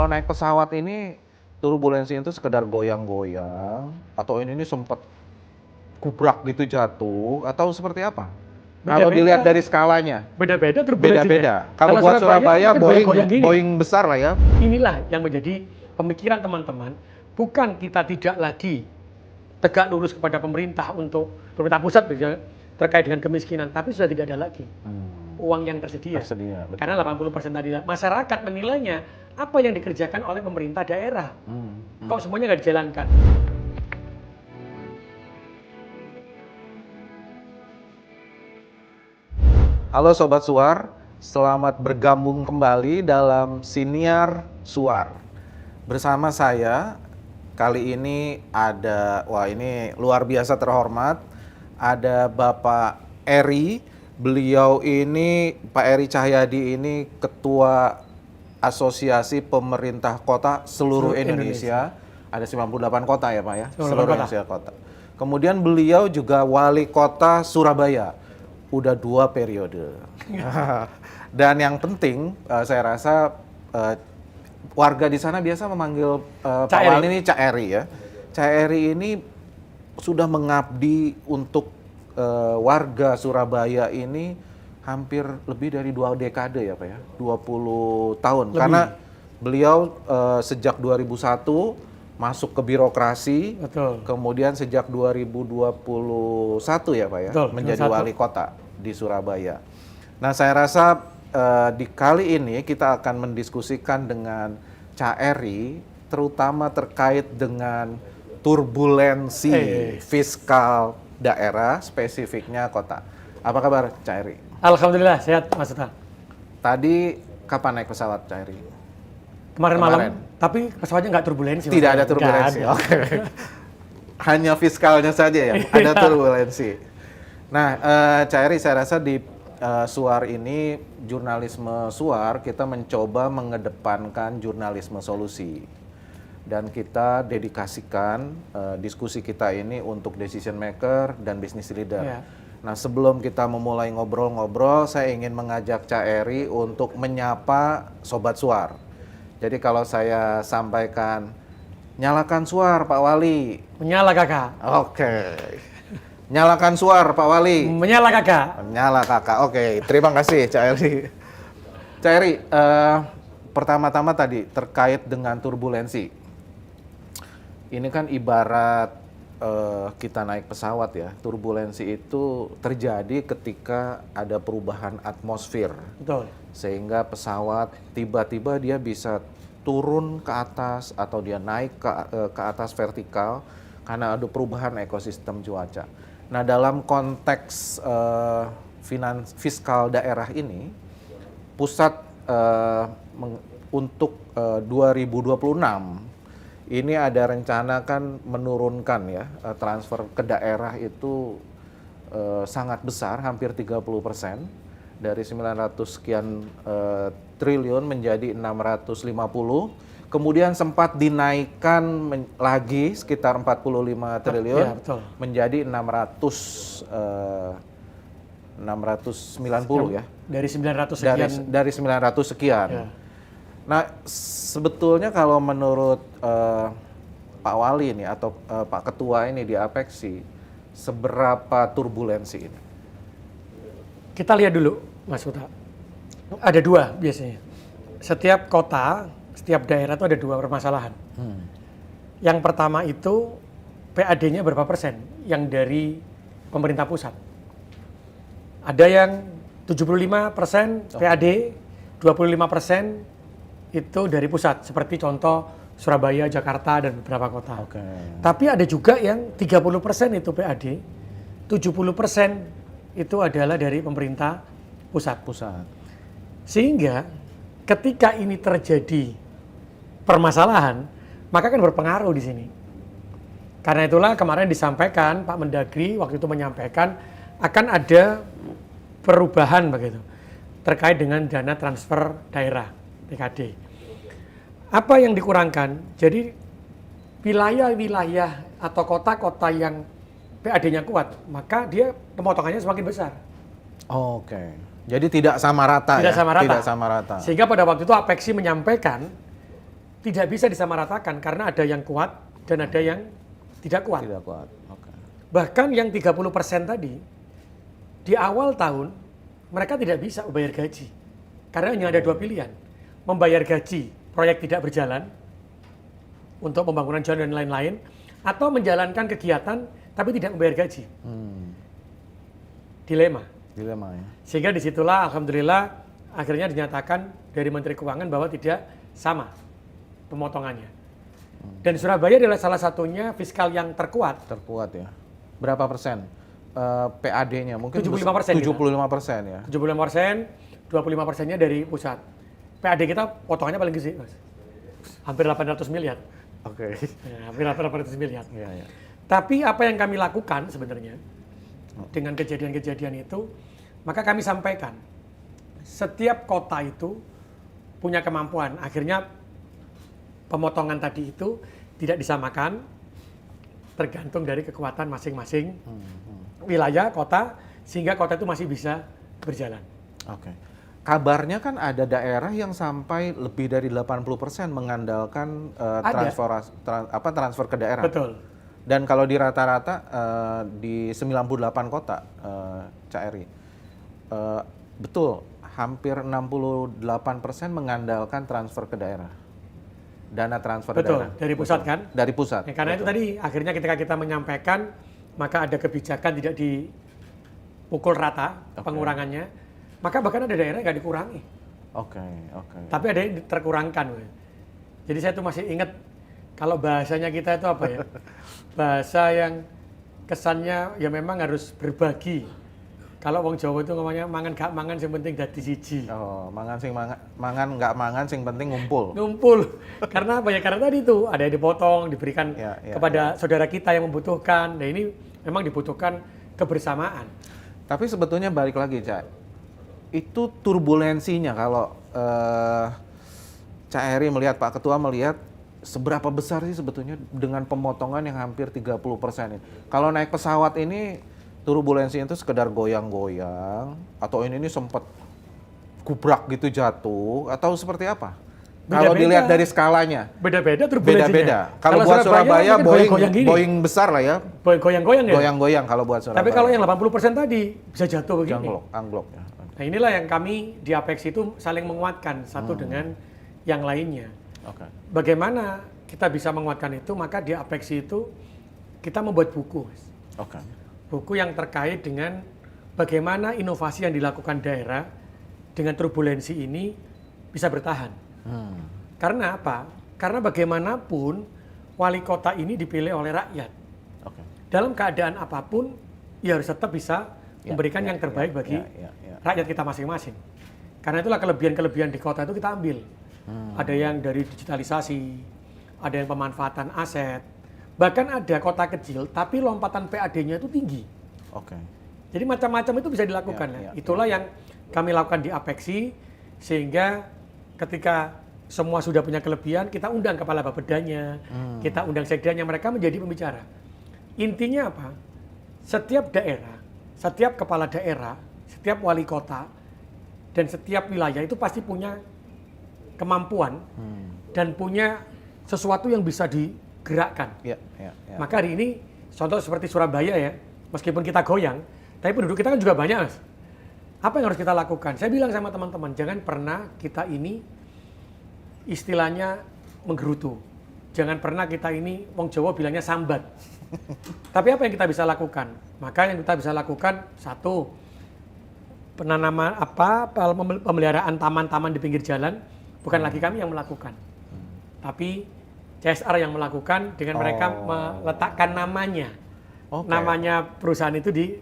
kalau naik pesawat ini turbulensi itu sekedar goyang-goyang atau ini sempat gubrak gitu jatuh atau seperti apa? Kalau Beda-beda. dilihat dari skalanya, Beda-beda turbulensinya. beda-beda. Kalau buat Surabaya, mungkin Boeing, goyang-goyang gini. Boeing besar lah ya. Inilah yang menjadi pemikiran teman-teman. Bukan kita tidak lagi tegak lurus kepada pemerintah untuk pemerintah pusat terkait dengan kemiskinan, tapi sudah tidak ada lagi uang yang tersedia. Betul. Karena 80% tadi masyarakat menilainya apa yang dikerjakan oleh pemerintah daerah. Kok semuanya nggak dijalankan? Halo Sobat Suar, selamat bergabung kembali dalam Siniar Suar. Bersama saya, kali ini ada, wah ini luar biasa terhormat, ada Bapak Eri. Beliau ini, Pak Eri Cahyadi ini Ketua Asosiasi Pemerintah Kota Seluruh Indonesia. Ada 98 kota ya Pak ya? Seluruh Indonesia kota. Kemudian beliau juga Wali Kota Surabaya. Udah 2 periode. Dan yang penting, saya rasa warga di sana biasa memanggil Pak Wali ini Cak Eri ya. Cak Eri ini sudah mengabdi untuk warga Surabaya ini hampir lebih dari 2 dekade ya Pak ya, 20 tahun. Lebih. Karena beliau sejak 2001 masuk ke birokrasi, betul. Kemudian sejak 2021 ya Pak ya, betul, menjadi wali kota di Surabaya. Nah saya rasa di kali ini kita akan mendiskusikan dengan Cak Eri, terutama terkait dengan turbulensi fiskal daerah, spesifiknya kota. Apa kabar Cak Eri? Alhamdulillah sehat Mas Uta. Tadi kapan naik pesawat Cak Eri? Kemarin malam, tapi pesawatnya nggak turbulensi. Tidak ada turbulensi. Oke. Hanya fiskalnya saja ya, ada turbulensi. Nah, Cak Eri, saya rasa di Suar ini, jurnalisme Suar, kita mencoba mengedepankan jurnalisme solusi. Dan kita dedikasikan diskusi kita ini untuk decision maker dan business leader. Yeah. Nah, sebelum kita memulai ngobrol-ngobrol, saya ingin mengajak Cak Eri untuk menyapa Sobat Suar. Jadi kalau saya sampaikan, nyalakan suar Pak Wali. Menyala kakak. Oke. Nyalakan suar Pak Wali. Menyala kakak. Menyala kakak. Oke, terima kasih Cak Eri. Cak Eri, pertama-tama tadi terkait dengan turbulensi. Ini kan ibarat kita naik pesawat ya. Turbulensi itu terjadi ketika ada perubahan atmosfer. Betul. Sehingga pesawat tiba-tiba dia bisa turun ke atas atau dia naik ke atas vertikal karena ada perubahan ekosistem cuaca. Nah, dalam konteks fiskal daerah ini, pusat untuk 2026 ini ada rencana kan menurunkan ya transfer ke daerah itu sangat besar, hampir 30%. Dari 900 sekian triliun menjadi 650, kemudian sempat dinaikkan lagi sekitar 45 triliun ya, menjadi 690 ya. Dari 900 sekian. Dari 900 sekian. Ya. Nah, sebetulnya kalau menurut Pak Wali ini atau Pak Ketua ini di Apexi, seberapa turbulensi ini? Kita lihat dulu, Mas Uta. Ada 2 biasanya. Setiap kota, setiap daerah itu ada 2 permasalahan. Yang pertama itu PAD-nya berapa persen yang dari pemerintah pusat. Ada yang 75% PAD, 25% itu dari pusat. Seperti contoh Surabaya, Jakarta, dan beberapa kota. Tapi ada juga yang 30% itu PAD, 70% itu adalah dari pemerintah pusat. Sehingga ketika ini terjadi permasalahan, maka kan berpengaruh di sini. Karena itulah kemarin disampaikan Pak Mendagri waktu itu menyampaikan akan ada perubahan begitu terkait dengan dana transfer daerah TKD. Apa yang dikurangkan? Jadi wilayah-wilayah atau kota-kota yang PAD-nya kuat, maka dia pemotongannya semakin besar. Oke. Jadi tidak sama rata. Tidak sama rata. Sehingga pada waktu itu Apexi menyampaikan tidak bisa disamaratakan karena ada yang kuat dan ada yang tidak kuat. Tidak kuat. Oke. Bahkan yang 30% tadi, di awal tahun mereka tidak bisa membayar gaji. Karena hanya ada dua pilihan. Membayar gaji, proyek tidak berjalan, untuk pembangunan jalan dan lain-lain, atau menjalankan kegiatan tapi tidak membayar gaji. Dilema. Dilema ya. Sehingga disitulah Alhamdulillah akhirnya dinyatakan dari Menteri Keuangan bahwa tidak sama pemotongannya. Dan Surabaya adalah salah satunya fiskal yang terkuat. Terkuat ya. Berapa persen? PAD-nya mungkin 75%. 75% ya. 75%, 25%-nya dari pusat. PAD kita potongannya paling gede, Mas. Hampir 800 miliar. Oke. Ya, hampir 800 miliar. Iya, iya. Tapi apa yang kami lakukan sebenarnya dengan kejadian-kejadian itu, maka kami sampaikan setiap kota itu punya kemampuan. Akhirnya pemotongan tadi itu tidak disamakan, tergantung dari kekuatan masing-masing wilayah, kota, sehingga kota itu masih bisa berjalan. Oke. Kabarnya kan ada daerah yang sampai lebih dari 80% mengandalkan transfer ke daerah. Betul. Dan kalau di rata-rata di 98 kota, Cak Eri, betul, hampir 68% mengandalkan transfer ke daerah. Dana transfer ke daerah. Betul, dari pusat kan? Dari pusat. Ya, karena itu tadi akhirnya ketika kita menyampaikan, maka ada kebijakan tidak dipukul rata pengurangannya, maka bahkan ada daerah yang nggak dikurangi. Oke. Tapi ada yang terkurangkan. Jadi saya tuh masih ingat kalau bahasanya kita itu apa ya? Bahasa yang kesannya ya memang harus berbagi. Kalau wong Jawa itu ngomongnya mangan gak mangan sing penting dadi siji. Oh, mangan nggak mangan sing penting ngumpul. Ngumpul. Karena apa ya? Karena tadi itu ada yang dipotong, diberikan kepada saudara kita yang membutuhkan. Nah ini memang dibutuhkan kebersamaan. Tapi sebetulnya balik lagi, Cak. Itu turbulensinya kalau Cak Eri melihat, Pak Ketua melihat seberapa besar sih sebetulnya dengan pemotongan yang hampir 30% ini. Kalau naik pesawat ini turbulensinya itu sekedar goyang-goyang atau ini sempat gubrak gitu jatuh atau seperti apa? Kalau dilihat dari skalanya. Beda-beda turbulensinya. Beda-beda. Kalau buat Surabaya Boeing besar lah ya. Goyang-goyang ya? Goyang-goyang kalau buat Surabaya. Tapi kalau yang 80% tadi bisa jatuh begini. Anglok ya. Nah inilah yang kami di Apex itu saling menguatkan satu dengan yang lainnya. Oke. Bagaimana kita bisa menguatkan itu? Maka di Apex itu kita membuat buku. Oke. Buku yang terkait dengan bagaimana inovasi yang dilakukan daerah dengan turbulensi ini bisa bertahan. Karena apa? Karena bagaimanapun wali kota ini dipilih oleh rakyat. Dalam keadaan apapun, ia harus tetap bisa memberikan yang terbaik bagi rakyat kita masing-masing. Karena itulah kelebihan-kelebihan di kota itu kita ambil. Ada yang dari digitalisasi, ada yang pemanfaatan aset, bahkan ada kota kecil tapi lompatan PAD-nya itu tinggi. Jadi macam-macam itu bisa dilakukan. Itulah yang kami lakukan di Apexi, sehingga ketika semua sudah punya kelebihan, kita undang kepala bapedanya, kita undang sekdanya, mereka menjadi pembicara. Intinya apa? Setiap daerah, setiap kepala daerah, setiap wali kota, dan setiap wilayah itu pasti punya kemampuan dan punya sesuatu yang bisa digerakkan. Maka hari ini, contoh seperti Surabaya ya, meskipun kita goyang, tapi penduduk kita kan juga banyak, Mas. Apa yang harus kita lakukan? Saya bilang sama teman-teman, jangan pernah kita ini istilahnya menggerutu. Jangan pernah kita ini, wong Jawa bilangnya sambat. Tapi apa yang kita bisa lakukan? Maka yang kita bisa lakukan, satu, penanaman pemeliharaan taman-taman di pinggir jalan, bukan lagi kami yang melakukan. Tapi CSR yang melakukan dengan mereka meletakkan namanya. Namanya perusahaan itu di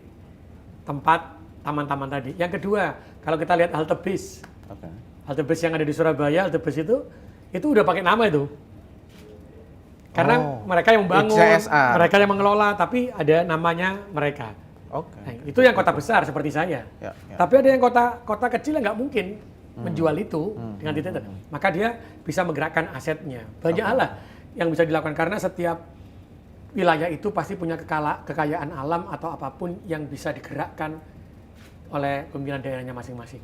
tempat taman-taman tadi. Yang kedua, kalau kita lihat halte bis. Halte bis yang ada di Surabaya, halte bis itu udah pakai nama itu. Karena mereka yang membangun, mereka yang mengelola, tapi ada namanya mereka. Nah, itu yang kota besar seperti saya. Tapi ada yang kota kecil yang nggak mungkin menjual itu dengan titik. Maka dia bisa menggerakkan asetnya. Banyak hal lah yang bisa dilakukan karena setiap wilayah itu pasti punya kekayaan alam atau apapun yang bisa digerakkan oleh pimpinan daerahnya masing-masing.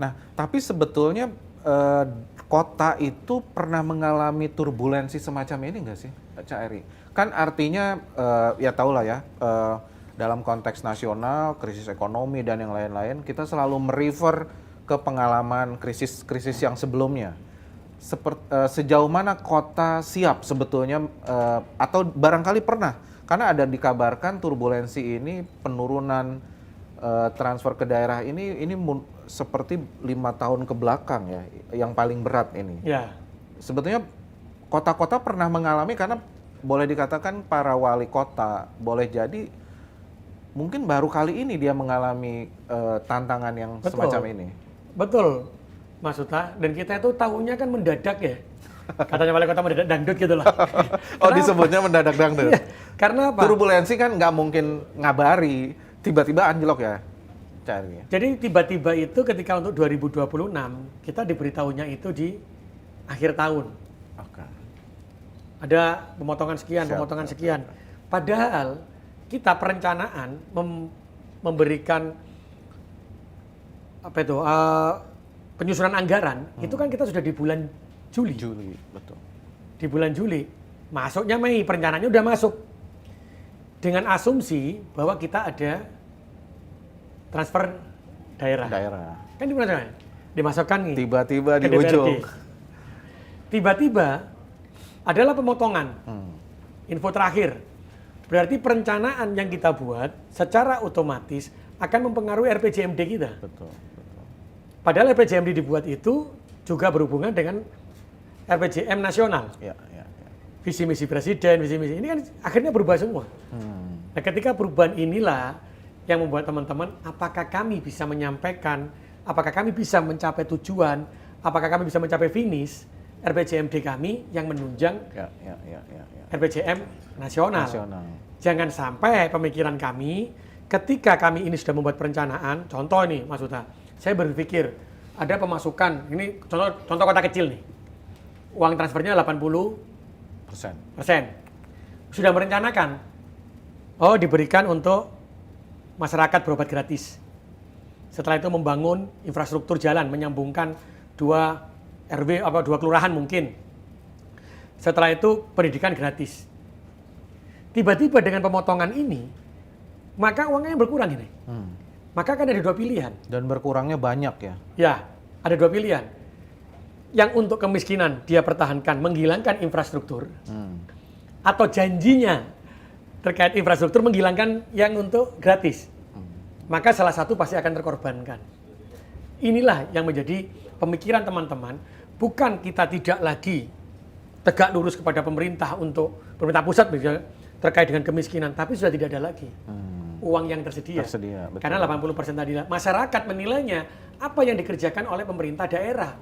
Nah, tapi sebetulnya eh, kota itu pernah mengalami turbulensi semacam ini nggak sih, Cak Eri? Kan artinya ya tahulah ya, dalam konteks nasional, krisis ekonomi dan yang lain-lain, kita selalu merefer ke pengalaman krisis-krisis yang sebelumnya. Sejauh mana kota siap sebetulnya, atau barangkali pernah, karena ada dikabarkan turbulensi ini penurunan transfer ke daerah ini seperti 5 tahun ke belakang ya, yang paling berat ini. Ya. Sebetulnya kota-kota pernah mengalami, karena boleh dikatakan para wali kota boleh jadi mungkin baru kali ini dia mengalami tantangan yang semacam ini. Betul, Mas Uta. Dan kita itu tahunya kan mendadak ya. Katanya wali kota mendadak dangdut gitu lah. Oh, disebutnya mendadak dangdut. Iya, karena apa? Turbulensi kan nggak mungkin ngabari, tiba-tiba anjlok ya. Cari. Jadi tiba-tiba itu ketika untuk 2026 kita diberitahunya itu di akhir tahun. Oke. Ada pemotongan sekian, Siap, pemotongan siap, sekian. Padahal kita perencanaan memberikan apa itu penyusunan anggaran itu kan kita sudah di bulan Juli. Juli, betul. Di bulan Juli. Masuknya Mei, perencanaannya udah masuk. Dengan asumsi bahwa kita ada transfer daerah. Kan dimasukkan nih. Tiba-tiba di ke DPRD. ujung. Tiba-tiba adalah pemotongan. Info terakhir. Berarti perencanaan yang kita buat secara otomatis akan mempengaruhi RPJMD kita. Betul, betul. Padahal RPJMD dibuat itu juga berhubungan dengan RPJM nasional. Ya, ya, ya. Visi misi presiden, visi misi ini kan akhirnya berubah semua. Nah, ketika perubahan inilah yang membuat teman-teman, apakah kami bisa menyampaikan, apakah kami bisa mencapai tujuan, apakah kami bisa mencapai finish RPJMD kami yang menunjang Ya. RPJM nasional. Jangan sampai pemikiran kami ketika kami ini sudah membuat perencanaan, contoh nih Mas Uta, saya berpikir ada pemasukan, ini contoh kota kecil nih, uang transfernya 80%. Sudah merencanakan, oh diberikan untuk masyarakat berobat gratis. Setelah itu membangun infrastruktur jalan, menyambungkan 2 RW, dua kelurahan mungkin. Setelah itu pendidikan gratis. Tiba-tiba dengan pemotongan ini, maka uangnya berkurang ini. Maka kan ada 2 pilihan. Dan berkurangnya banyak ya? Ya, ada 2 pilihan. Yang untuk kemiskinan dia pertahankan, menghilangkan infrastruktur. Atau janjinya terkait infrastruktur menghilangkan yang untuk gratis. Maka salah satu pasti akan terkorbankan. Inilah yang menjadi pemikiran teman-teman. Bukan kita tidak lagi tegak lurus kepada pemerintah pusat misalnya, terkait dengan kemiskinan, tapi sudah tidak ada lagi uang yang tersedia. Betul. Karena 80% tadi masyarakat menilainya apa yang dikerjakan oleh pemerintah daerah.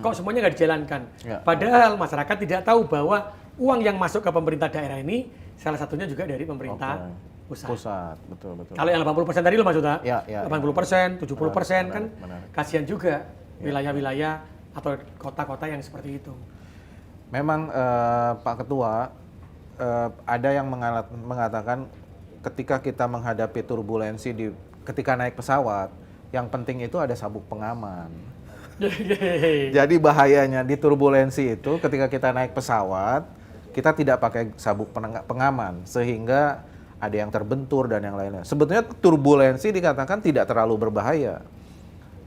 Kok semuanya nggak dijalankan? Ya. Padahal masyarakat tidak tahu bahwa uang yang masuk ke pemerintah daerah ini salah satunya juga dari pemerintah pusat. Betul. Kalau yang 80% tadi lo maksudnya? Ya, 80%, 70% kan benar. kasihan juga wilayah-wilayah atau kota-kota yang seperti itu. Memang Pak Ketua, ada yang mengatakan ketika kita menghadapi turbulensi ketika naik pesawat, yang penting itu ada sabuk pengaman. Jadi bahayanya di turbulensi itu ketika kita naik pesawat, kita tidak pakai sabuk pengaman sehingga ada yang terbentur dan yang lainnya. Sebetulnya turbulensi dikatakan tidak terlalu berbahaya.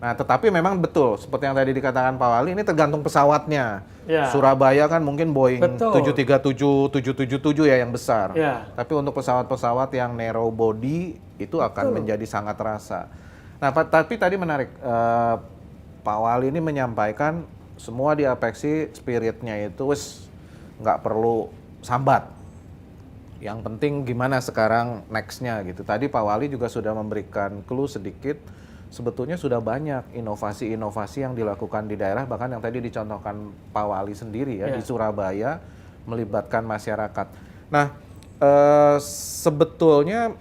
Nah, tetapi memang betul seperti yang tadi dikatakan Pak Wali, ini tergantung pesawatnya. Ya. Surabaya kan mungkin Boeing Betul. 737, 777 ya yang besar. Ya. Tapi untuk pesawat-pesawat yang narrow body itu akan menjadi sangat terasa. Nah, tapi tadi menarik, Pak Wali ini menyampaikan semua di Apexi spiritnya itu nggak perlu sambat. Yang penting gimana sekarang next-nya gitu. Tadi Pak Wali juga sudah memberikan clue sedikit. Sebetulnya sudah banyak inovasi-inovasi yang dilakukan di daerah, bahkan yang tadi dicontohkan Pak Wali sendiri ya, di Surabaya melibatkan masyarakat. Nah, sebetulnya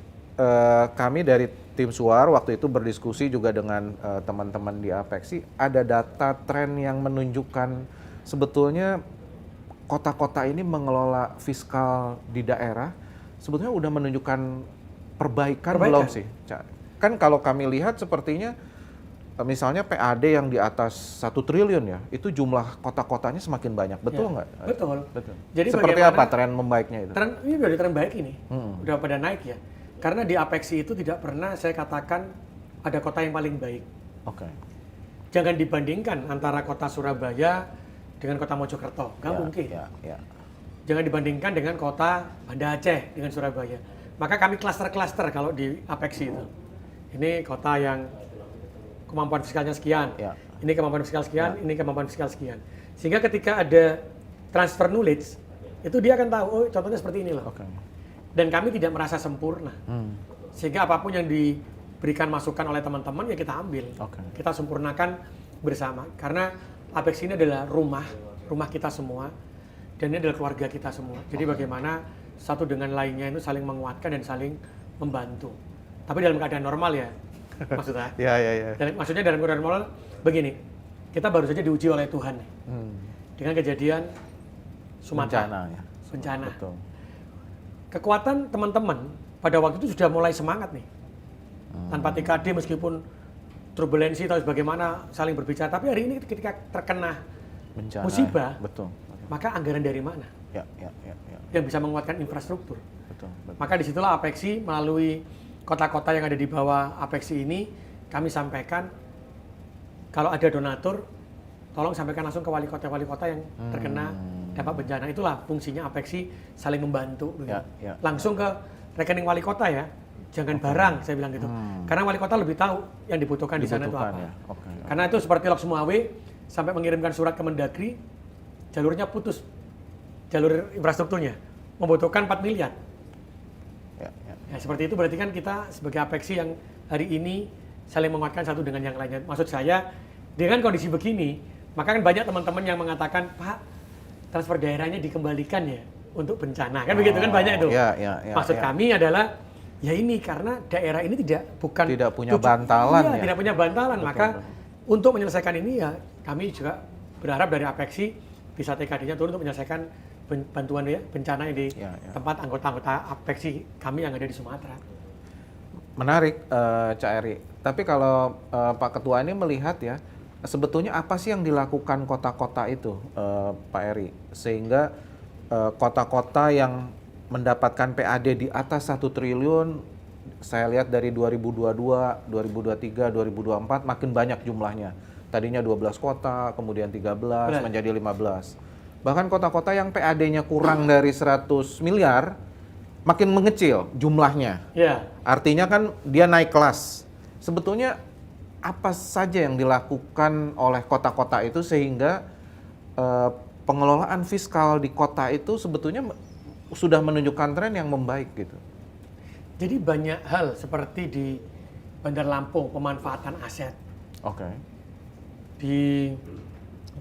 kami dari tim Suar waktu itu berdiskusi juga dengan teman-teman di Apexi, ada data tren yang menunjukkan sebetulnya kota-kota ini mengelola fiskal di daerah, sebetulnya udah menunjukkan perbaikan belum sih? Kan kalau kami lihat sepertinya misalnya PAD yang di atas 1 triliun ya, itu jumlah kota-kotanya semakin banyak, betul Ya, nggak? betul. Betul. Jadi Seperti bagaimana apa tren membaiknya itu? Ini udah tren baik ini, Hmm. udah pada naik ya. Karena di Apeksi itu tidak pernah saya katakan ada kota yang paling baik. Oke. Jangan dibandingkan antara kota Surabaya dengan kota Mojokerto, nggak Ya, mungkin. ya. Jangan dibandingkan dengan kota Banda Aceh dengan Surabaya. Maka kami klaster-klaster kalau di Apeksi itu. Ini kota yang kemampuan fiskalnya sekian, Ya. ini kemampuan fiskal sekian, ini kemampuan fiskal sekian. Sehingga ketika ada transfer knowledge, itu dia akan tahu, oh contohnya seperti ini loh. Oke. Dan kami tidak merasa sempurna. Sehingga apapun yang diberikan masukan oleh teman-teman ya kita ambil. Oke. Kita sempurnakan bersama. Karena Apeksi ini adalah rumah kita semua. Dan ini adalah keluarga kita semua. Jadi bagaimana satu dengan lainnya itu saling menguatkan dan saling membantu. Tapi dalam keadaan normal ya, maksudnya. Ya. Maksudnya dalam keadaan normal begini, kita baru saja diuji oleh Tuhan nih, dengan kejadian Sumatera. Bencana ya. Bencana. Betul. Kekuatan teman-teman pada waktu itu sudah mulai semangat nih. Tanpa TKD meskipun turbulensi atau bagaimana saling berbicara. Tapi hari ini ketika terkena Bencana. musibah, Betul. maka anggaran dari mana Ya. yang bisa menguatkan infrastruktur? Betul. Maka disitulah Apeksi melalui kota-kota yang ada di bawah Apeksi ini, kami sampaikan kalau ada donatur, tolong sampaikan langsung ke wali kota yang terkena dampak bencana. Itulah fungsinya Apeksi, saling membantu. Ya. Langsung ke rekening wali kota ya, jangan barang, saya bilang gitu. Karena wali kota lebih tahu yang dibutuhkan di sana itu apa. Ya. Oke. Karena itu seperti Lok Sumawe, sampai mengirimkan surat ke Mendagri, jalurnya putus, jalur infrastrukturnya, membutuhkan 4 miliar. Ya. Ya, seperti itu berarti kan kita sebagai Apeksi yang hari ini saling menguatkan satu dengan yang lainnya. Maksud saya, dengan kondisi begini, maka kan banyak teman-teman yang mengatakan, Pak, transfer daerahnya dikembalikan ya untuk bencana. Kan begitu kan banyak itu. Ya. Maksud kami adalah, ya ini karena daerah ini tidak punya bantalan ya. Tidak punya bantalan. Betul, Maka untuk menyelesaikan ini ya kami juga berharap dari Apeksi bisa TKD-nya turun untuk menyelesaikan bantuan ya, bencana yang di tempat anggota-anggota Apeksi kami yang ada di Sumatera. Menarik, Cak Eri. Tapi kalau Pak Ketua ini melihat ya, sebetulnya apa sih yang dilakukan kota-kota itu, Pak Eri, sehingga kota-kota yang mendapatkan PAD di atas 1 triliun, saya lihat dari 2022, 2023, 2024 makin banyak jumlahnya. Tadinya 12 kota, kemudian 13, menjadi 15. Bahkan kota-kota yang PAD-nya kurang dari 100 miliar, makin mengecil jumlahnya. Ya. Artinya kan dia naik kelas. Sebetulnya apa saja yang dilakukan oleh kota-kota itu sehingga pengelolaan fiskal di kota itu sebetulnya sudah menunjukkan tren yang membaik gitu? Jadi banyak hal seperti di Bandar Lampung, pemanfaatan aset. Oke. Di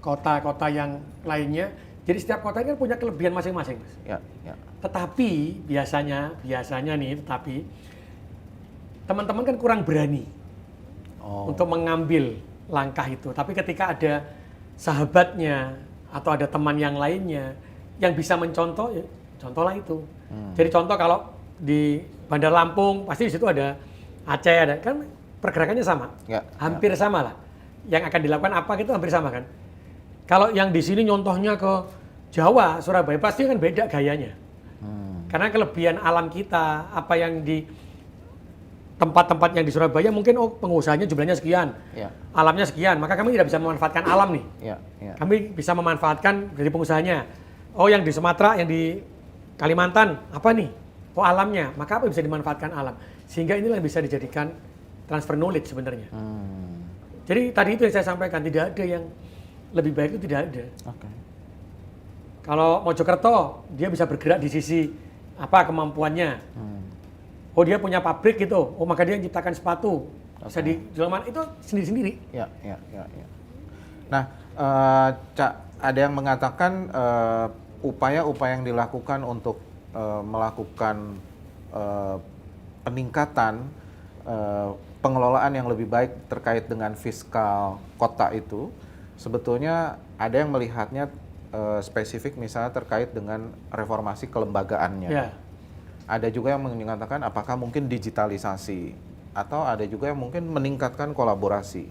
kota-kota yang lainnya, jadi setiap kota ini kan punya kelebihan masing-masing, Mas. Ya. Tetapi biasanya teman-teman kan kurang berani untuk mengambil langkah itu. Tapi ketika ada sahabatnya atau ada teman yang lainnya yang bisa mencontoh, ya contohlah itu. Jadi contoh kalau di Bandar Lampung pasti di situ ada Aceh, ada kan pergerakannya sama, hampir sama lah. Yang akan dilakukan apa gitu hampir sama kan. Kalau yang di sini nyontohnya ke Jawa, Surabaya pasti kan beda gayanya. Karena kelebihan alam kita, apa yang di tempat-tempat yang di Surabaya mungkin pengusahanya jumlahnya sekian, alamnya sekian, maka kami tidak bisa memanfaatkan alam nih. Kami bisa memanfaatkan dari pengusahanya. Oh yang di Sumatera, yang di Kalimantan, apa nih? Oh alamnya, maka apa yang bisa dimanfaatkan alam? Sehingga inilah yang bisa dijadikan transfer knowledge sebenarnya. Jadi tadi itu yang saya sampaikan, tidak ada yang lebih baik, itu tidak ada. Kalau Mojokerto, dia bisa bergerak di sisi apa kemampuannya. Oh dia punya pabrik gitu, oh maka dia menciptakan sepatu. Bisa dijual mana, itu sendiri-sendiri. Ya. Nah, Cak, ada yang mengatakan upaya-upaya yang dilakukan untuk melakukan peningkatan pengelolaan yang lebih baik terkait dengan fiskal kota itu, sebetulnya ada yang melihatnya spesifik misalnya terkait dengan reformasi kelembagaannya. Ada juga yang mengatakan apakah mungkin digitalisasi, atau ada juga yang mungkin meningkatkan kolaborasi.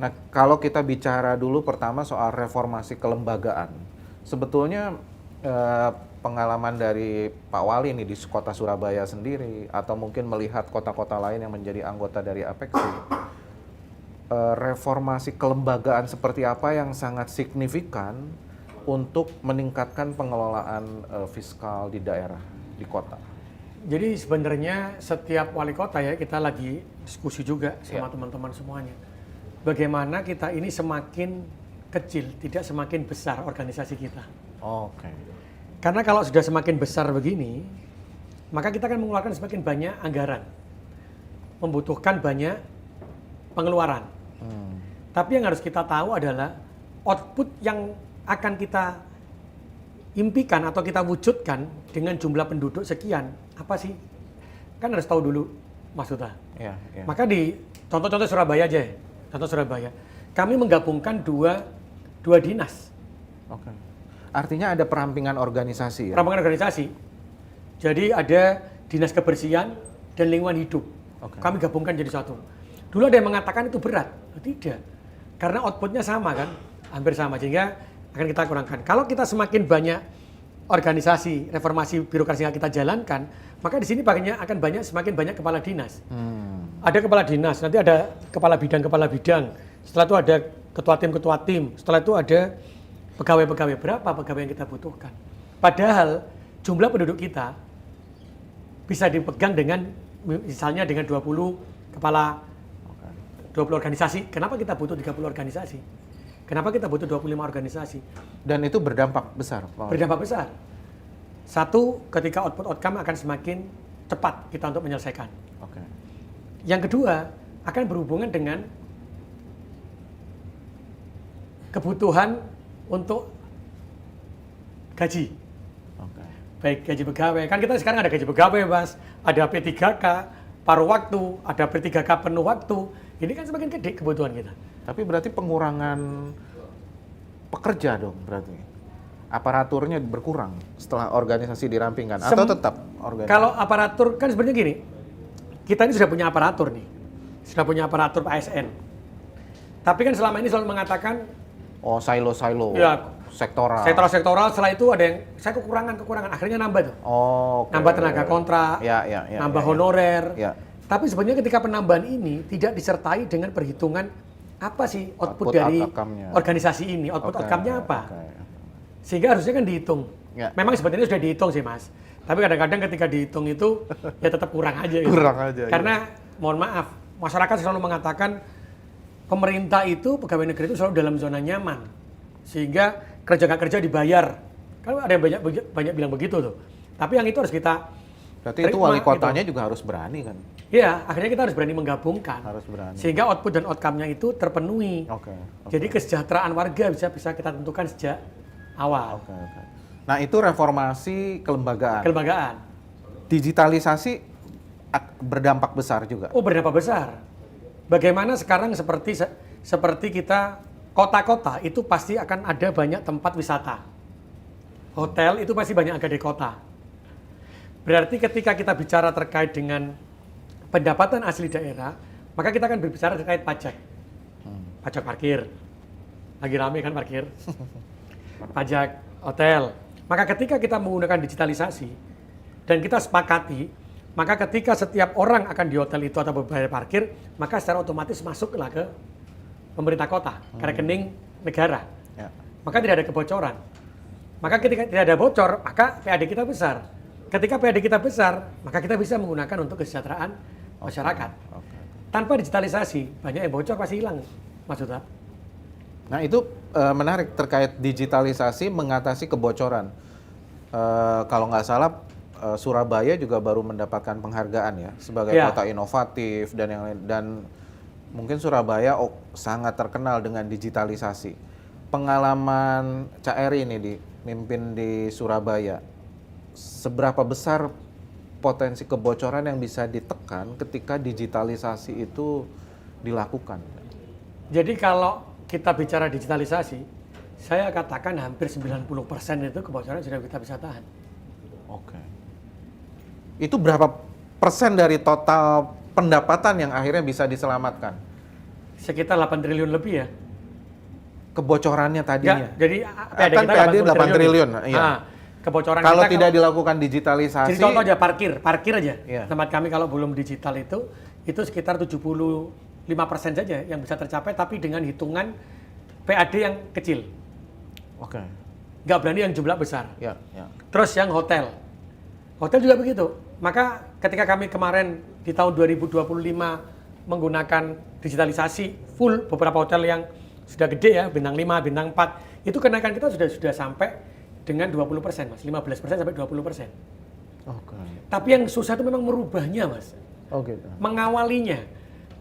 Nah, kalau kita bicara dulu pertama soal reformasi kelembagaan, sebetulnya pengalaman dari Pak Wali nih di kota Surabaya sendiri, atau mungkin melihat kota-kota lain yang menjadi anggota dari Apexi, reformasi kelembagaan seperti apa yang sangat signifikan untuk meningkatkan pengelolaan fiskal di daerah, di kota? Jadi sebenarnya setiap wali kota ya, kita lagi diskusi juga sama teman-teman semuanya. Bagaimana kita ini semakin kecil, tidak semakin besar organisasi kita. Oke. Karena kalau sudah semakin besar begini, maka kita akan mengeluarkan semakin banyak anggaran. Membutuhkan banyak pengeluaran. Tapi yang harus kita tahu adalah output yang akan kita impikan atau kita wujudkan dengan jumlah penduduk sekian, apa sih? Kan harus tahu dulu, Mas Huta. Ya. Maka di contoh-contoh Surabaya aja, contoh Surabaya, kami menggabungkan dua dinas. Oke. Artinya ada perampingan organisasi ya? Perampingan organisasi. Jadi ada dinas kebersihan dan lingkungan hidup. Kami gabungkan jadi satu. Dulu ada yang mengatakan itu berat, tidak. Karena outputnya sama kan, hampir sama, sehingga akan kita kurangkan. Kalau kita semakin banyak organisasi, reformasi birokrasi yang kita jalankan, maka di sini akan semakin banyak kepala dinas. Ada kepala dinas, nanti ada kepala bidang, setelah itu ada ketua tim, setelah itu ada pegawai-pegawai. Berapa pegawai yang kita butuhkan? Padahal jumlah penduduk kita bisa dipegang dengan misalnya dengan 20 kepala 20 organisasi. Kenapa kita butuh 30 organisasi? Kenapa kita butuh 25 organisasi? Dan itu berdampak besar, Pak? Berdampak besar. Satu, ketika outcome akan semakin cepat kita untuk menyelesaikan. Oke. Yang kedua, akan berhubungan dengan kebutuhan untuk gaji. Oke. Baik gaji pegawai, kan kita sekarang ada gaji pegawai, Mas. Ada P3K, paruh waktu, ada P3K penuh waktu. Ini kan semakin gede kebutuhan kita. Tapi berarti pengurangan pekerja dong berarti. Aparaturnya berkurang setelah organisasi dirampingkan atau tetap organisasi? Kalau aparatur kan sebenarnya gini, kita ini sudah punya aparatur nih. Sudah punya aparatur ASN. Tapi kan selama ini selalu mengatakan silo-silo. Ya, sektoral. Sektoral, setelah itu ada yang saya kekurangan, akhirnya nambah tuh. Okay. Nambah tenaga kontrak, nambah honorer. Ya. Tapi sebenarnya ketika penambahan ini tidak disertai dengan perhitungan apa sih output dari organisasi ini, outcome-nya apa. Sehingga harusnya kan dihitung. Ya. Memang sebenarnya sudah dihitung sih, Mas. Tapi kadang-kadang ketika dihitung itu ya tetap kurang aja. Gitu. Kurang aja. Karena mohon maaf, masyarakat selalu mengatakan pemerintah itu, pegawai negeri itu selalu dalam zona nyaman. Sehingga kerja nggak kerja dibayar. Kan ada yang banyak bilang begitu tuh. Tapi yang itu harus kita berarti itu wali kotanya gitu. Juga harus berani kan? Iya, akhirnya kita harus berani menggabungkan. Harus berani. Sehingga output dan outcome-nya itu terpenuhi. Jadi kesejahteraan warga bisa kita tentukan sejak awal. Nah, itu reformasi kelembagaan. Digitalisasi berdampak besar juga. Oh, berdampak besar. Bagaimana sekarang seperti kita kota-kota itu pasti akan ada banyak tempat wisata. Hotel itu pasti banyak ada di kota. Berarti ketika kita bicara terkait dengan pendapatan asli daerah, maka kita akan berbicara terkait pajak. Pajak parkir. Lagi rame kan parkir. Pajak hotel. Maka ketika kita menggunakan digitalisasi dan kita sepakati, maka ketika setiap orang akan di hotel itu atau berbayar parkir, maka secara otomatis masuklah ke pemerintah kota, ke rekening negara. Ya. Maka tidak ada kebocoran. Maka ketika tidak ada bocor, maka PAD kita besar. Ketika PAD kita besar, maka kita bisa menggunakan untuk kesejahteraan masyarakat. Tanpa digitalisasi, banyak yang bocor pasti hilang, Mas Huta. Nah, itu menarik terkait digitalisasi mengatasi kebocoran. Kalau nggak salah, Surabaya juga baru mendapatkan penghargaan ya sebagai kota inovatif dan yang lain. Dan mungkin Surabaya sangat terkenal dengan digitalisasi. Pengalaman Cak Eri ini mimpin di Surabaya, seberapa besar potensi kebocoran yang bisa ditekan ketika digitalisasi itu dilakukan? Jadi kalau kita bicara digitalisasi, saya katakan hampir 90% itu kebocoran sudah kita bisa tahan. Oke. Itu berapa persen dari total pendapatan yang akhirnya bisa diselamatkan? sekitar 8 triliun lebih ya. Kebocorannya Enggak, tadinya. jadi PAD Kan kita PAD 8 8 triliun, iya. Kebocoran Kalau kita tidak dilakukan digitalisasi, jadi contoh aja parkir aja. Iya. Tempat kami kalau belum digital itu sekitar 75% saja yang bisa tercapai, tapi dengan hitungan PAD yang kecil. oke, Nggak berani yang jumlah besar. ya, ya. Terus yang hotel juga begitu. Maka ketika kami kemarin di tahun 2025 menggunakan digitalisasi full beberapa hotel yang sudah gede ya, bintang 5, bintang 4, itu kenaikan kita sudah sampai dengan 20%, Mas. 15% sampai 20%. Oke. Tapi yang susah itu memang merubahnya, Mas. Oh gitu. Mengawalinya.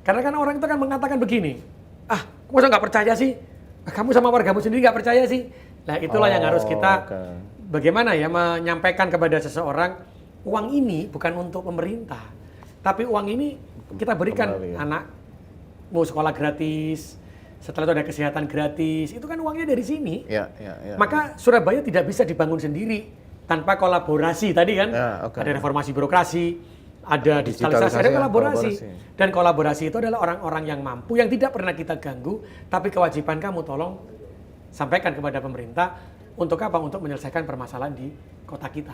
Karena kan orang itu kan mengatakan begini, masa nggak percaya sih? Kamu sama wargamu sendiri nggak percaya sih? Nah itulah yang harus kita bagaimana ya menyampaikan kepada seseorang, uang ini bukan untuk pemerintah, tapi uang ini kita berikan Kembali, ya. anak mau sekolah gratis, setelah itu ada kesehatan gratis, itu kan uangnya dari sini. Ya. Maka Surabaya tidak bisa dibangun sendiri tanpa kolaborasi tadi kan. Ya, oke. Ada reformasi birokrasi, ada digitalisasi, ada ya, kolaborasi. Dan kolaborasi itu adalah orang-orang yang mampu, yang tidak pernah kita ganggu, tapi kewajiban kamu tolong sampaikan kepada pemerintah untuk apa? Untuk menyelesaikan permasalahan di kota kita.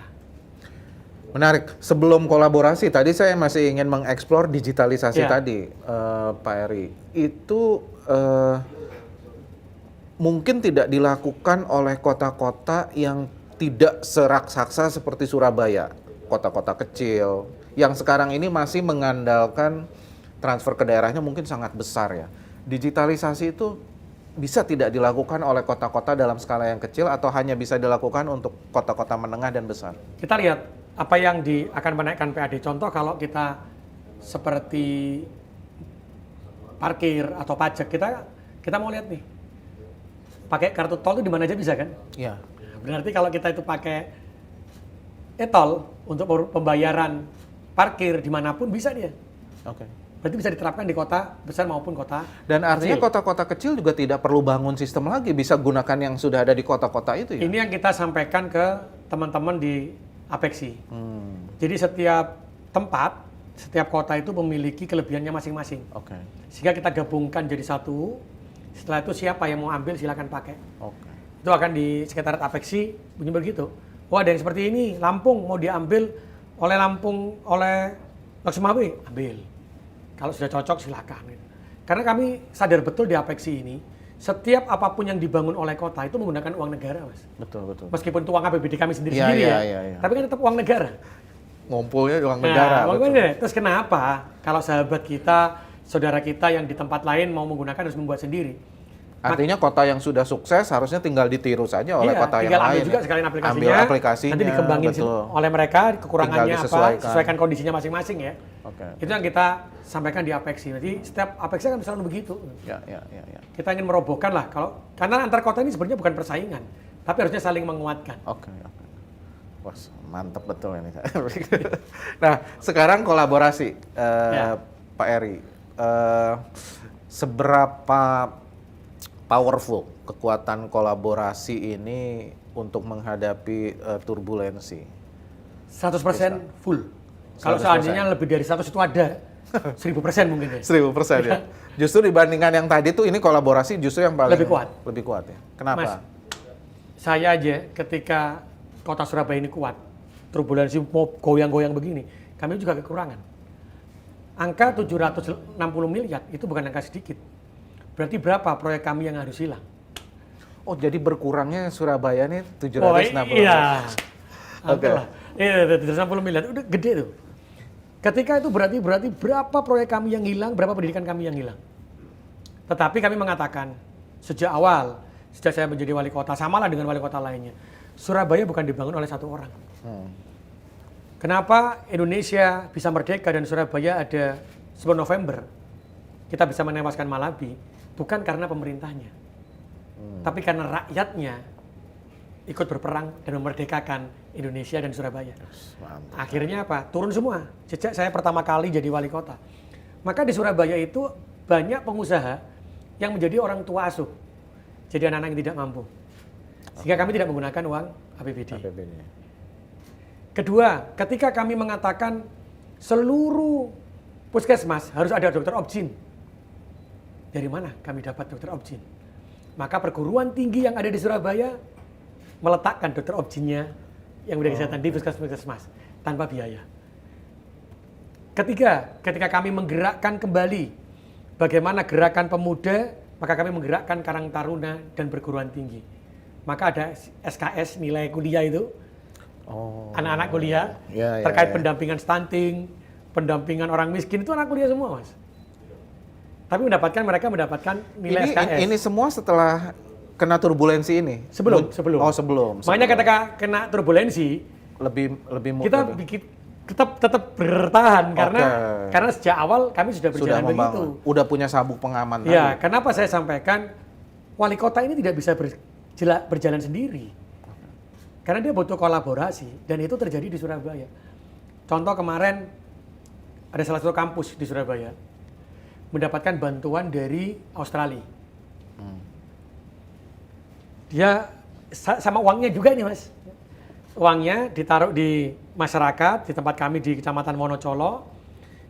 Menarik. Sebelum kolaborasi, tadi saya masih ingin mengeksplor digitalisasi Ya. tadi, Pak Eri. Itu mungkin tidak dilakukan oleh kota-kota yang tidak seraksasa seperti Surabaya, kota-kota kecil yang sekarang ini masih mengandalkan transfer ke daerahnya mungkin sangat besar ya. Digitalisasi itu bisa tidak dilakukan oleh kota-kota dalam skala yang kecil atau hanya bisa dilakukan untuk kota-kota menengah dan besar? Kita lihat apa yang akan menaikkan PAD. Contoh kalau kita seperti parkir atau pajak, kita mau lihat nih, pakai kartu tol itu di mana aja bisa kan? Iya. Berarti kalau kita itu pakai e-tol untuk pembayaran parkir dimanapun bisa dia. Oke. Berarti bisa diterapkan di kota besar maupun kota Dan artinya kecil. kota-kota kecil juga tidak perlu bangun sistem lagi, bisa gunakan yang sudah ada di kota-kota itu ya? Ini yang kita sampaikan ke teman-teman di Apexi. Jadi setiap tempat, setiap kota itu memiliki kelebihannya masing-masing. Oke. Sehingga kita gabungkan jadi satu. Setelah itu siapa yang mau ambil silakan pakai. Oke. Itu akan di sekretariat Apexi bunyi begitu. Oh ada yang seperti ini, Lampung mau diambil oleh Lampung, oleh Loksmawe, ambil. Kalau sudah cocok silakan. Karena kami sadar betul di Apexi ini, setiap apapun yang dibangun oleh kota itu menggunakan uang negara, Mas. Betul. Meskipun itu uang APBD kami sendiri-sendiri Iya. tapi kan tetap uang negara. Ngumpulnya uang negara. Uang betul. negara. Terus kenapa kalau sahabat kita, saudara kita yang di tempat lain mau menggunakan harus membuat sendiri? Artinya kota yang sudah sukses harusnya tinggal ditiru saja oleh kota yang tinggal ambil lain. juga ya. sekalian aplikasinya. Ambil aplikasinya. Nanti dikembangin betul. oleh mereka, kekurangannya Tinggal apa, disesuaikan. sesuaikan kondisinya masing-masing ya. Oke. Itu yang kita sampaikan di Apexi. Jadi setiap Apexi kan selalu begitu. Ya. Kita ingin merobohkan lah, karena antar kota ini sebenarnya bukan persaingan, tapi harusnya saling menguatkan. Oke. Wah, mantap betul ini. Nah, sekarang kolaborasi, Pak Eri. Seberapa powerful kekuatan kolaborasi ini untuk menghadapi turbulensi? 100% full. Kalau 100%. seandainya lebih dari 100 itu ada 1000% mungkin ya. 1000% ya. Justru dibandingkan yang tadi tuh ini kolaborasi justru yang paling Lebih kuat. Lebih kuat ya. Kenapa? Mas, saya aja ketika kota Surabaya ini kuat, turbulensi mau goyang-goyang begini, kami juga kekurangan. Angka 760 miliar itu bukan angka sedikit. Berarti berapa proyek kami yang harus hilang? Oh, jadi berkurangnya Surabaya nih 760 Oh miliar. iya. Oke. Iya, 760 miliar, udah gede tuh. Ketika itu berarti berapa proyek kami yang hilang, berapa pendidikan kami yang hilang. Tetapi kami mengatakan, sejak awal, sejak saya menjadi wali kota, samalah dengan wali kota lainnya, Surabaya bukan dibangun oleh satu orang. Kenapa Indonesia bisa merdeka dan Surabaya ada 10 November, kita bisa menewaskan Malabi, bukan karena pemerintahnya, tapi karena rakyatnya ikut berperang dan memerdekakan Indonesia dan Surabaya. Mantap. Akhirnya apa? Turun semua. Sejak saya pertama kali jadi wali kota. Maka di Surabaya itu banyak pengusaha yang menjadi orang tua asuh. Jadi anak-anak yang tidak mampu. Sehingga kami tidak menggunakan uang APBD. Kedua, ketika kami mengatakan seluruh puskesmas harus ada dokter objin. dari mana kami dapat dokter objin? Maka perguruan tinggi yang ada di Surabaya meletakkan dokter objinnya yang udah kesehatan di puskesmas tanpa biaya. Ketiga, ketika kami menggerakkan kembali bagaimana gerakan pemuda, maka kami menggerakkan Karang Taruna dan perguruan tinggi. Maka ada SKS nilai kuliah itu, anak-anak kuliah terkait pendampingan stunting, pendampingan orang miskin itu anak kuliah semua, Mas. Tapi mereka mendapatkan nilai SKS. Ini semua setelah kena turbulensi ini? Sebelum. Oh, sebelum. Makanya ketika kena turbulensi, lebih kita tetap bertahan karena sejak awal kami sudah berjalan begitu. Udah punya sabuk pengaman ya, tadi. Kenapa saya sampaikan wali kota ini tidak bisa berjalan sendiri. Karena dia butuh kolaborasi dan itu terjadi di Surabaya. Contoh kemarin ada salah satu kampus di Surabaya mendapatkan bantuan dari Australia. Dia sama uangnya juga nih, Mas. Uangnya ditaruh di masyarakat, di tempat kami di Kecamatan Wonocolo,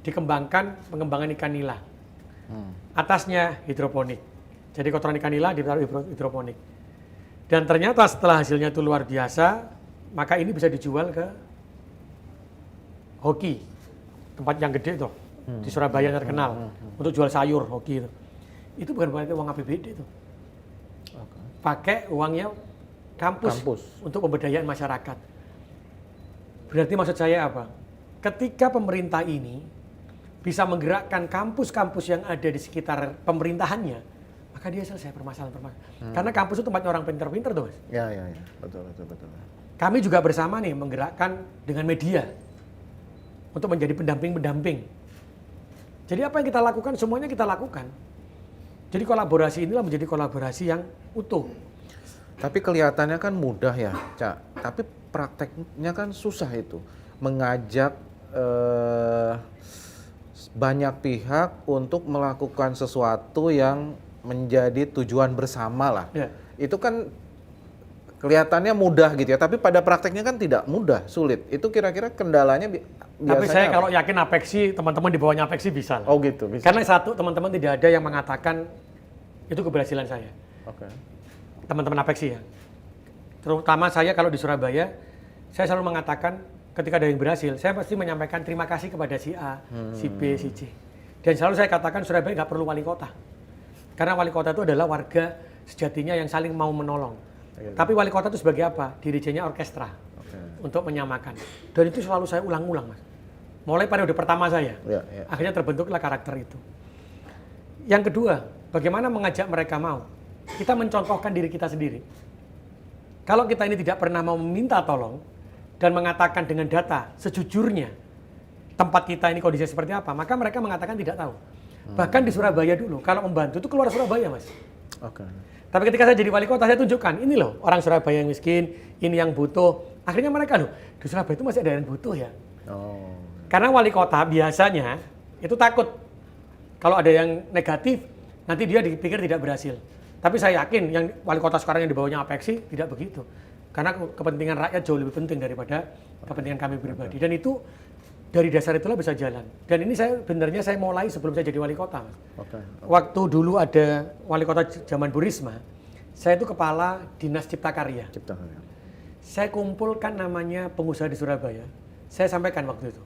dikembangkan pengembangan ikan nila. Atasnya hidroponik. Jadi kotoran ikan nila ditaruh hidroponik. Dan ternyata setelah hasilnya itu luar biasa, maka ini bisa dijual ke Hoki, tempat yang gede tuh, di Surabaya yang terkenal, untuk jual sayur Hoki itu. Itu bukan pakai uang APBD itu. Pakai uangnya kampus untuk pemberdayaan masyarakat. Berarti maksud saya apa? Ketika pemerintah ini bisa menggerakkan kampus-kampus yang ada di sekitar pemerintahannya, maka dia selesai permasalahan-permasalahan. Karena kampus itu tempatnya orang pinter-pinter tuh, Mas. Ya. Betul. Kami juga bersama nih menggerakkan dengan media untuk menjadi pendamping-pendamping. Jadi apa yang kita lakukan, semuanya kita lakukan. Jadi kolaborasi inilah menjadi kolaborasi yang utuh. Tapi kelihatannya kan mudah ya, Cak. Tapi prakteknya kan susah itu. Mengajak banyak pihak untuk melakukan sesuatu yang menjadi tujuan bersama lah. Ya. Itu kan kelihatannya mudah gitu ya, tapi pada prakteknya kan tidak mudah, sulit. Itu kira-kira kendalanya biasanya Tapi saya apa? Kalau yakin Apeksi, teman-teman di bawahnya Apeksi bisa lah. Oh gitu, bisa. Karena satu, teman-teman tidak ada yang mengatakan itu keberhasilan saya. Oke. Teman-teman Apeksi ya. Terutama saya kalau di Surabaya, saya selalu mengatakan ketika ada yang berhasil, saya pasti menyampaikan terima kasih kepada si A, si B, si C. Dan selalu saya katakan Surabaya nggak perlu wali kota. Karena wali kota itu adalah warga sejatinya yang saling mau menolong. Tapi wali kota itu sebagai apa? Dirijennya orkestra untuk menyamakan. Dan itu selalu saya ulang-ulang, Mas. Mulai periode pertama saya, akhirnya terbentuklah karakter itu. Yang kedua, bagaimana mengajak mereka mau? Kita mencontohkan diri kita sendiri. Kalau kita ini tidak pernah mau meminta tolong dan mengatakan dengan data sejujurnya tempat kita ini kondisinya seperti apa, maka mereka mengatakan tidak tahu. Bahkan di Surabaya dulu, kalau membantu itu keluar Surabaya, Mas. Tapi ketika saya jadi wali kota, saya tunjukkan, ini loh orang Surabaya yang miskin, ini yang butuh. Akhirnya mereka loh, di Surabaya itu masih ada yang butuh ya. Karena wali kota biasanya itu takut. Kalau ada yang negatif, nanti dia dipikir tidak berhasil. Tapi saya yakin yang wali kota sekarang yang di bawahnya Apeksi tidak begitu. Karena kepentingan rakyat jauh lebih penting daripada kepentingan kami pribadi. Dan itu dari dasar itulah bisa jalan. Dan ini sebenarnya saya mulai sebelum saya jadi wali kota. Waktu dulu ada wali kota zaman Bu Risma, saya itu kepala Dinas Cipta Karya. Saya kumpulkan namanya pengusaha di Surabaya. Saya sampaikan waktu itu.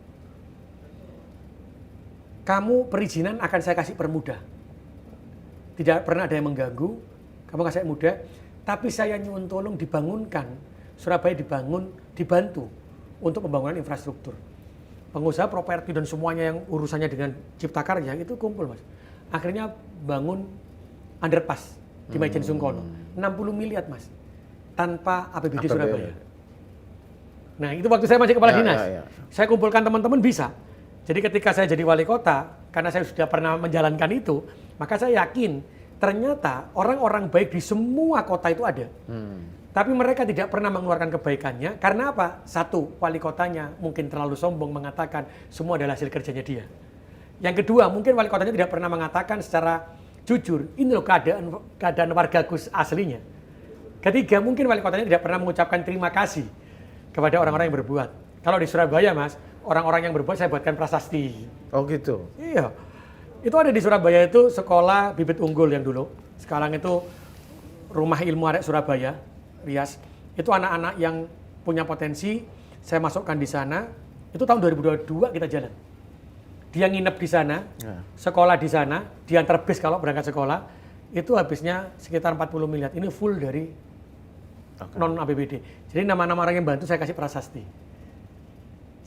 Kamu perizinan akan saya kasih permudah. Tidak pernah ada yang mengganggu, kamu kasih mudah, tapi saya nyuwun tolong dibangunkan, Surabaya dibantu untuk pembangunan infrastruktur. Pengusaha properti dan semuanya yang urusannya dengan Cipta Karya itu kumpul, Mas. Akhirnya bangun underpass di Maijen Sungkono, 60 miliar, Mas, tanpa APBD Surabaya. Nah, itu waktu saya masih kepala dinas. Saya kumpulkan teman-teman bisa. Jadi ketika saya jadi wali kota, karena saya sudah pernah menjalankan itu, maka saya yakin ternyata orang-orang baik di semua kota itu ada. Tapi mereka tidak pernah mengeluarkan kebaikannya. Karena apa? Satu, wali kotanya mungkin terlalu sombong mengatakan semua adalah hasil kerjanya dia. Yang kedua, mungkin wali kotanya tidak pernah mengatakan secara jujur, ini loh keadaan wargaku aslinya. Ketiga, mungkin wali kotanya tidak pernah mengucapkan terima kasih kepada orang-orang yang berbuat. Kalau di Surabaya, Mas, orang-orang yang berbuat saya buatkan prasasti. Oh gitu? Iya. Itu ada di Surabaya itu sekolah bibit unggul yang dulu. Sekarang itu Rumah Ilmu Arek Surabaya, Rias. Itu anak-anak yang punya potensi, saya masukkan di sana. Itu tahun 2022 kita jalan. Dia nginep di sana, sekolah di sana, diantar bis kalau berangkat sekolah, itu habisnya sekitar 40 miliar. Ini full dari non APBD. Jadi nama-nama orang yang bantu saya kasih prasasti.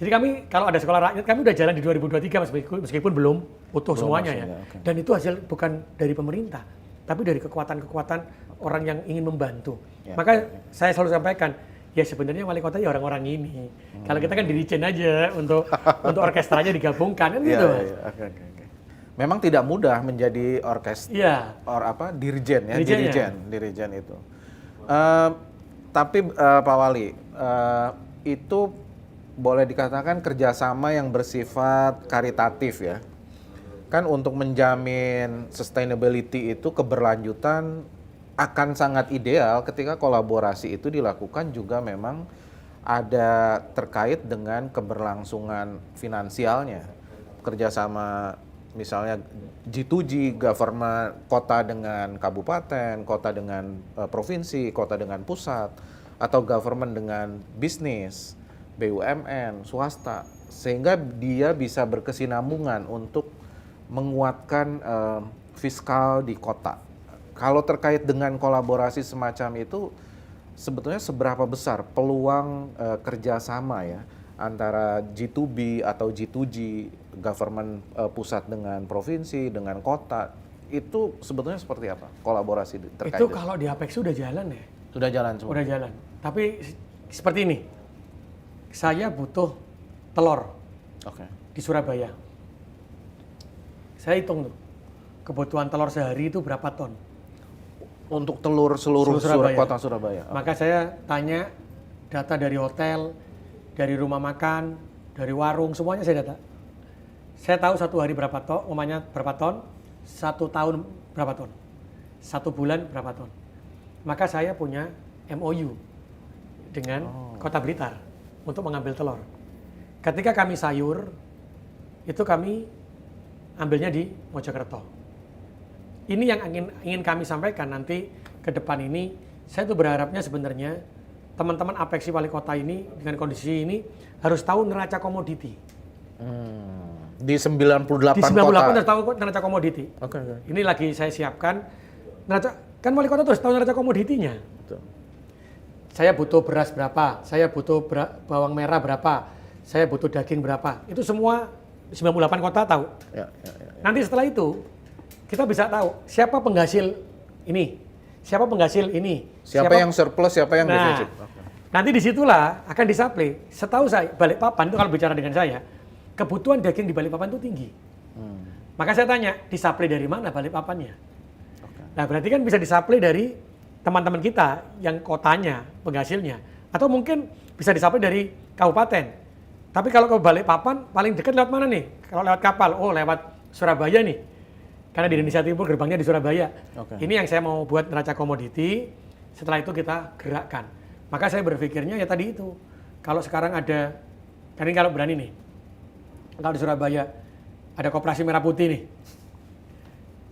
Jadi kami kalau ada sekolah rakyat, kami udah jalan di 2023 meskipun belum utuh semuanya ya. Dan itu hasil bukan dari pemerintah, tapi dari kekuatan-kekuatan orang yang ingin membantu. Maka saya selalu sampaikan, ya sebenarnya wali kota ya orang-orang ini. Kalau kita kan dirijen aja untuk orkestranya digabungkan kan gitu. Memang tidak mudah menjadi dirijen ya, dirijen itu. Tapi Pak Wali, itu boleh dikatakan kerjasama yang bersifat karitatif ya. Kan untuk menjamin sustainability itu keberlanjutan akan sangat ideal ketika kolaborasi itu dilakukan juga memang ada terkait dengan keberlangsungan finansialnya. Kerjasama misalnya G2G, government, kota dengan kabupaten, kota dengan provinsi, kota dengan pusat, atau government dengan bisnis, BUMN, swasta, sehingga dia bisa berkesinambungan untuk menguatkan fiskal di kota. Kalau terkait dengan kolaborasi semacam itu, sebetulnya seberapa besar peluang kerjasama ya antara G2B atau G2G, government pusat dengan provinsi, dengan kota, itu sebetulnya seperti apa kolaborasi terkait itu? Kalau di Apex sudah jalan ya? Sudah jalan semua? Sudah jalan, tapi seperti ini. Saya butuh telur di Surabaya. Saya hitung tuh, kebutuhan telur sehari itu berapa ton. Untuk telur seluruh kota Surabaya. Maka saya tanya data dari hotel, dari rumah makan, dari warung, semuanya saya data. Saya tahu satu hari berapa ton, umumnya berapa ton, 1 tahun berapa ton, 1 bulan berapa ton. Maka saya punya MOU dengan Kota Blitar untuk mengambil telur. Ketika kami sayur, itu kami ambilnya di Mojokerto. Ini yang ingin kami sampaikan nanti ke depan ini. Saya tuh berharapnya sebenarnya teman-teman Apexi Wali Kota ini dengan kondisi ini harus tahu neraca komoditi. Di 98 kota harus tahu neraca komoditi. Ini lagi saya siapkan. Kan Wali Kota terus tahu neraca komoditinya. Saya butuh beras berapa, saya butuh bawang merah berapa, saya butuh daging berapa. Itu semua 98 kota tahu. Nanti setelah itu, kita bisa tahu siapa penghasil ini, siapa penghasil ini. Siapa yang surplus, siapa yang defisit. Nanti disitulah akan disuplai. Setahu saya, Balikpapan itu kalau bicara dengan saya, kebutuhan daging di Balikpapan itu tinggi. Maka saya tanya, disuplai dari mana Balikpapannya? Nah berarti kan bisa disuplai dari teman-teman kita yang kotanya, penghasilnya. Atau mungkin bisa disuplai dari kabupaten. Tapi kalau ke Balikpapan, paling dekat lewat mana nih? Kalau lewat kapal, lewat Surabaya nih. Karena di Indonesia Timur gerbangnya di Surabaya. Ini yang saya mau buat neraca komoditi, setelah itu kita gerakkan. Maka saya berpikirnya ya tadi itu. Kalau sekarang ada, kan ini kalau berani nih, kalau di Surabaya ada koperasi merah putih nih.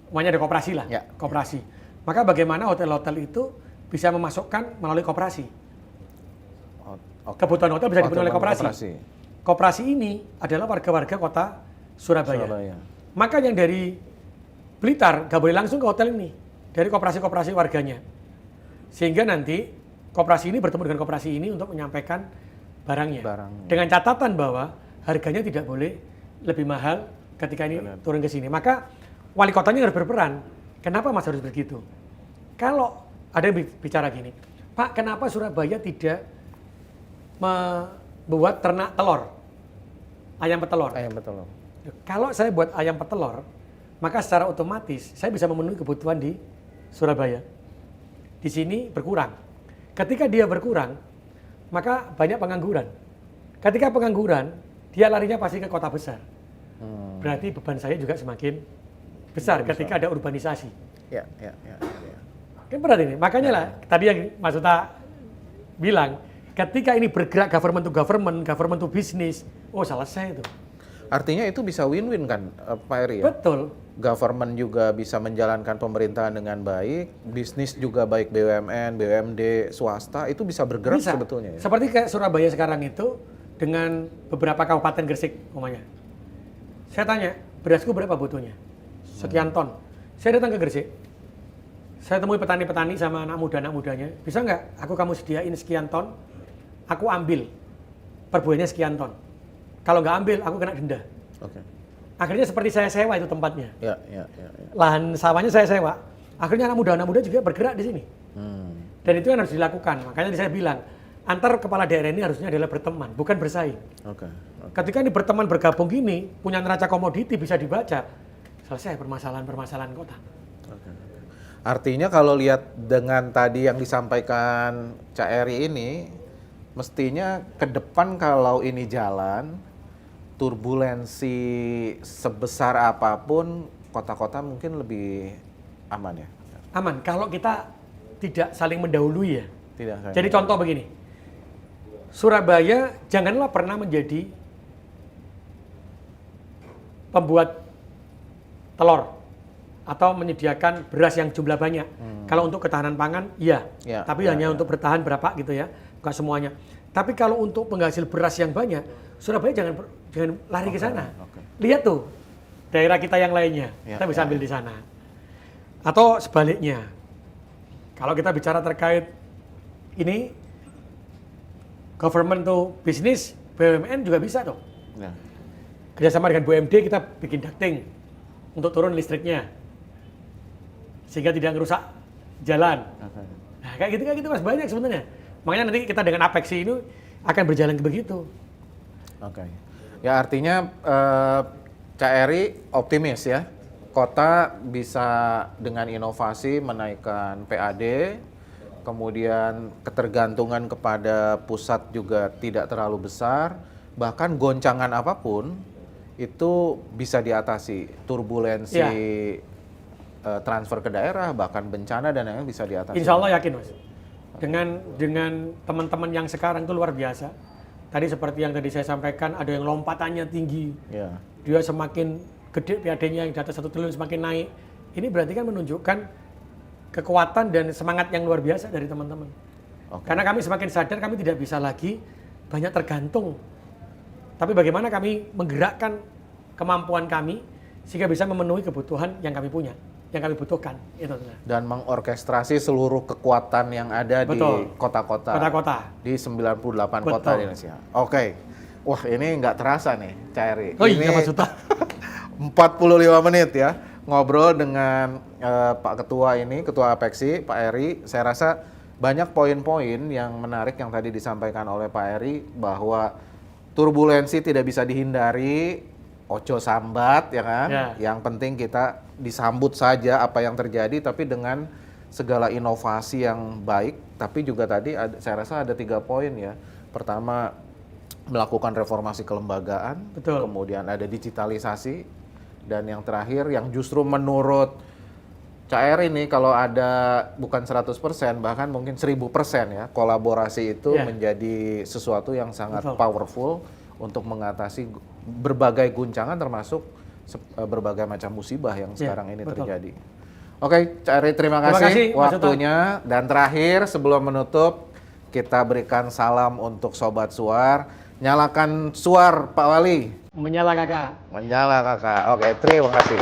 Semuanya ada koperasi lah, koperasi. Maka bagaimana hotel-hotel itu bisa memasukkan melalui koperasi. Kebutuhan hotel bisa dipenuhi oleh koperasi. Koperasi ini adalah warga-warga kota Surabaya. Maka yang dari Blitar nggak boleh langsung ke hotel ini, dari koperasi-koperasi warganya. Sehingga nanti koperasi ini bertemu dengan koperasi ini untuk menyampaikan barangnya. Dengan catatan bahwa harganya tidak boleh lebih mahal ketika ini turun ke sini. Maka wali kotanya harus berperan. Kenapa Mas harus begitu? Kalau ada yang bicara gini, Pak, kenapa Surabaya tidak membuat ternak telur? Ayam petelur. Kalau saya buat ayam petelur, maka secara otomatis saya bisa memenuhi kebutuhan di Surabaya. Di sini berkurang. Ketika dia berkurang, maka banyak pengangguran. Ketika pengangguran, dia larinya pasti ke kota besar. Berarti beban saya juga semakin besar ketika ada urbanisasi. Kan berat ini. Makanya lah tadi yang Mas Uta bilang, ketika ini bergerak government to business, selesai itu. Artinya itu bisa win-win kan, Pak Eri ya? Betul. government juga bisa menjalankan pemerintahan dengan baik, bisnis juga baik BUMN, BUMD, swasta itu bisa bergerak Bisa. sebetulnya ya. Seperti kayak Surabaya sekarang itu dengan beberapa kabupaten Gresik umpamanya. Saya tanya, berasku berapa butuhnya? Sekian ton. Saya datang ke Gresik. Saya temui petani-petani sama anak mudanya. Bisa nggak aku kamu sediain sekian ton, aku ambil per bulannya sekian ton. Kalau nggak ambil, aku kena denda. Oke. Akhirnya seperti saya sewa itu tempatnya. Ya. Lahan sawahnya saya sewa. Akhirnya anak muda juga bergerak di sini. Dan itu yang harus dilakukan. Makanya tadi saya bilang, antar kepala daerah ini harusnya adalah berteman, bukan bersaing. Oke. Ketika ini berteman bergabung gini, punya neraca komoditi bisa dibaca, selesai permasalahan-permasalahan kota. Oke. Artinya kalau lihat dengan tadi yang disampaikan Cak Eri ini, mestinya ke depan kalau ini jalan, turbulensi sebesar apapun, kota-kota mungkin lebih aman ya? Aman, kalau kita tidak saling mendahului ya. Tidak. Jadi contoh begini, Surabaya janganlah pernah menjadi pembuat telur atau menyediakan beras yang jumlah banyak. Kalau untuk ketahanan pangan, iya. Tapi hanya untuk bertahan berapa gitu ya, bukan semuanya. Tapi kalau untuk penghasil beras yang banyak, Surabaya jangan lari ke sana. Lihat tuh daerah kita yang lainnya, kita bisa ambil di sana. Atau sebaliknya, kalau kita bicara terkait ini government to business, BUMN juga bisa tuh. Ya. Kerjasama dengan BUMD kita bikin ducting untuk turun listriknya, sehingga tidak merusak jalan. Nah, kayak gitu Mas, banyak sebenarnya. Makanya nanti kita dengan Apexi ini akan berjalan begitu. Oke. Ya artinya Cak Eri optimis ya, kota bisa dengan inovasi menaikkan PAD, kemudian ketergantungan kepada pusat juga tidak terlalu besar, bahkan goncangan apapun itu bisa diatasi, turbulensi transfer ke daerah, bahkan bencana dan lain-lain bisa diatasi. Insya Allah yakin Mas. Dengan teman-teman yang sekarang itu luar biasa. Tadi seperti yang tadi saya sampaikan, ada yang lompatannya tinggi, dia semakin gede PAD-nya yang di atas 1 triliun semakin naik. Ini berarti kan menunjukkan kekuatan dan semangat yang luar biasa dari teman-teman. Karena kami semakin sadar kami tidak bisa lagi banyak tergantung. Tapi bagaimana kami menggerakkan kemampuan kami sehingga bisa memenuhi kebutuhan yang kami punya, yang kami butuhkan. Itu. Dan mengorkestrasi seluruh kekuatan yang ada di kota-kota. Di 98 kota di Indonesia. Oke. Wah ini nggak terasa nih, Cak Eri. Oh iya Mas Uta. 45 menit ya ngobrol dengan Pak Ketua ini, Ketua Apexi, Pak Eri. Saya rasa banyak poin-poin yang menarik yang tadi disampaikan oleh Pak Eri, bahwa turbulensi tidak bisa dihindari, ojo sambat ya kan. Yang penting kita disambut saja apa yang terjadi, tapi dengan segala inovasi yang baik. Tapi juga tadi saya rasa ada 3 poin ya. Pertama, melakukan reformasi kelembagaan, kemudian ada digitalisasi, dan yang terakhir yang justru menurut Cak Eri ini kalau ada bukan 100% bahkan mungkin 1000% ya, kolaborasi itu menjadi sesuatu yang sangat powerful untuk mengatasi berbagai guncangan termasuk berbagai macam musibah yang sekarang ini terjadi. Oke, Cak Eri terima kasih waktunya. Dan terakhir sebelum menutup, kita berikan salam untuk Sobat Suar. Nyalakan suar Pak Wali. Menyala kakak. Menyala kakak. Oke, terima kasih.